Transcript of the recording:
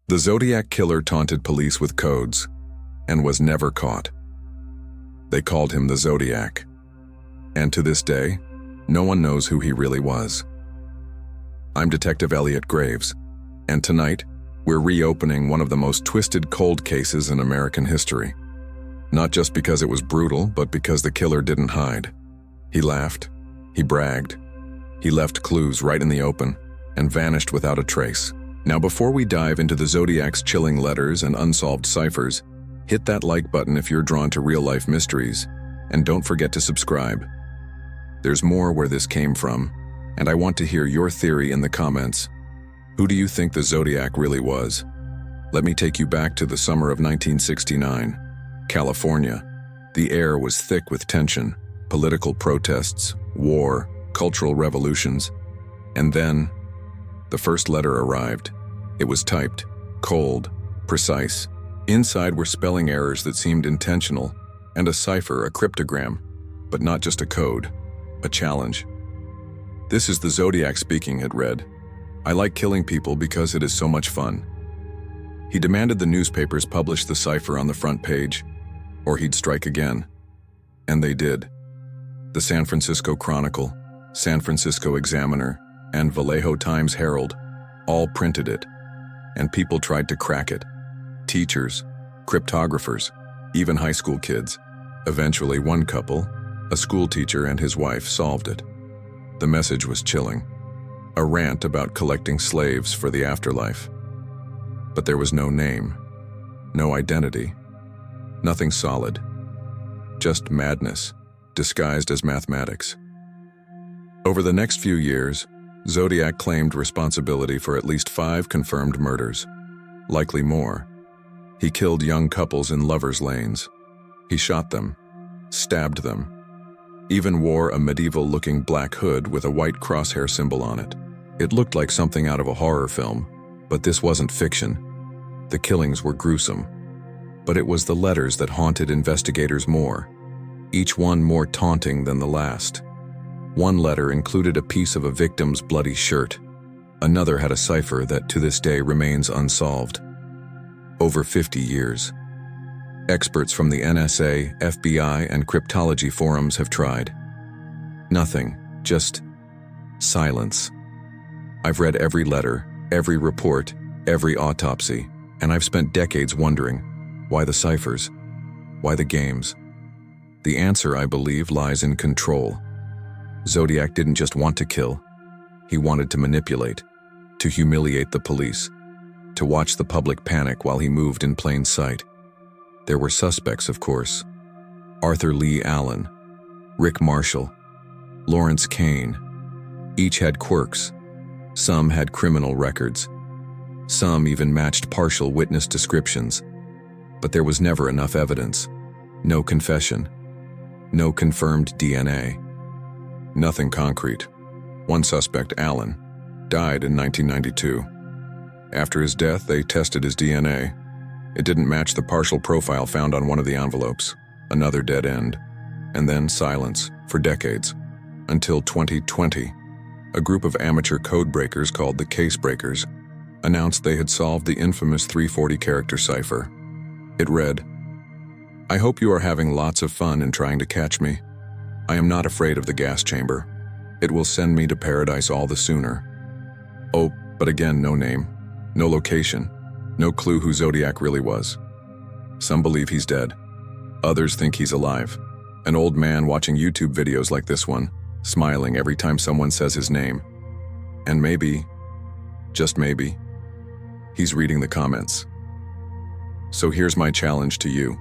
The Zodiac killer taunted police with codes and was never caught. They called him the Zodiac, and to this day, no one knows who he really was. I'm Detective Elliot Graves, and tonight, we're reopening one of the most twisted cold cases in American history. Not just because it was brutal, but because the killer didn't hide. He laughed, he bragged, he left clues right in the open, and vanished without a trace. Now, before we dive into the Zodiac's chilling letters and unsolved ciphers, hit that like button if you're drawn to real-life mysteries, and don't forget to subscribe. There's more where this came from, and I want to hear your theory in the comments. Who do you think the Zodiac really was? Let me take you back to the summer of 1969. California. The air was thick with tension, political protests, war, cultural revolutions, and then the first letter arrived. It was typed, cold, precise. Inside were spelling errors that seemed intentional, and a cipher, a cryptogram, but not just a code, a challenge. "This is the Zodiac speaking," it read. "I like killing people because it is so much fun." He demanded the newspapers publish the cipher on the front page, or he'd strike again. And they did. The San Francisco Chronicle, San Francisco Examiner, and Vallejo Times-Herald all printed it, and people tried to crack it. Teachers, cryptographers, even high school kids. Eventually, one couple, a school teacher and his wife, solved it. The message was chilling. A rant about collecting slaves for the afterlife. But there was no name, no identity, nothing solid. Just madness, disguised as mathematics. Over the next few years, Zodiac claimed responsibility for at least 5 confirmed murders, likely more. He killed young couples in lovers' lanes. He shot them, stabbed them, even wore a medieval-looking black hood with a white crosshair symbol on it. It looked like something out of a horror film, but this wasn't fiction. The killings were gruesome, but it was the letters that haunted investigators more, each one more taunting than the last. One letter included a piece of a victim's bloody shirt. Another had a cipher that to this day remains unsolved. Over 50 years. Experts from the NSA, FBI, and cryptology forums have tried. Nothing, just silence. I've read every letter, every report, every autopsy, and I've spent decades wondering, why the ciphers? Why the games? The answer, I believe, lies in control. Zodiac didn't just want to kill. He wanted to manipulate, to humiliate the police, to watch the public panic while he moved in plain sight. There were suspects, of course. Arthur Lee Allen, Rick Marshall, Lawrence Kane. Each had quirks. Some had criminal records. Some even matched partial witness descriptions. But there was never enough evidence. No confession. No confirmed DNA. Nothing concrete. One suspect, Allen, died in 1992. After his death, they tested his DNA. It didn't match the partial profile found on one of the envelopes. Another dead end. And then silence for decades. Until 2020, a group of amateur code breakers called the Case Breakers announced they had solved the infamous 340-character cipher. It read, "I hope you are having lots of fun in trying to catch me. I am not afraid of the gas chamber. It will send me to paradise all the sooner." Oh, but again, no name, no location, no clue who Zodiac really was. Some believe he's dead. Others think he's alive. An old man watching YouTube videos like this one, smiling every time someone says his name. And maybe, just maybe, he's reading the comments. So here's my challenge to you.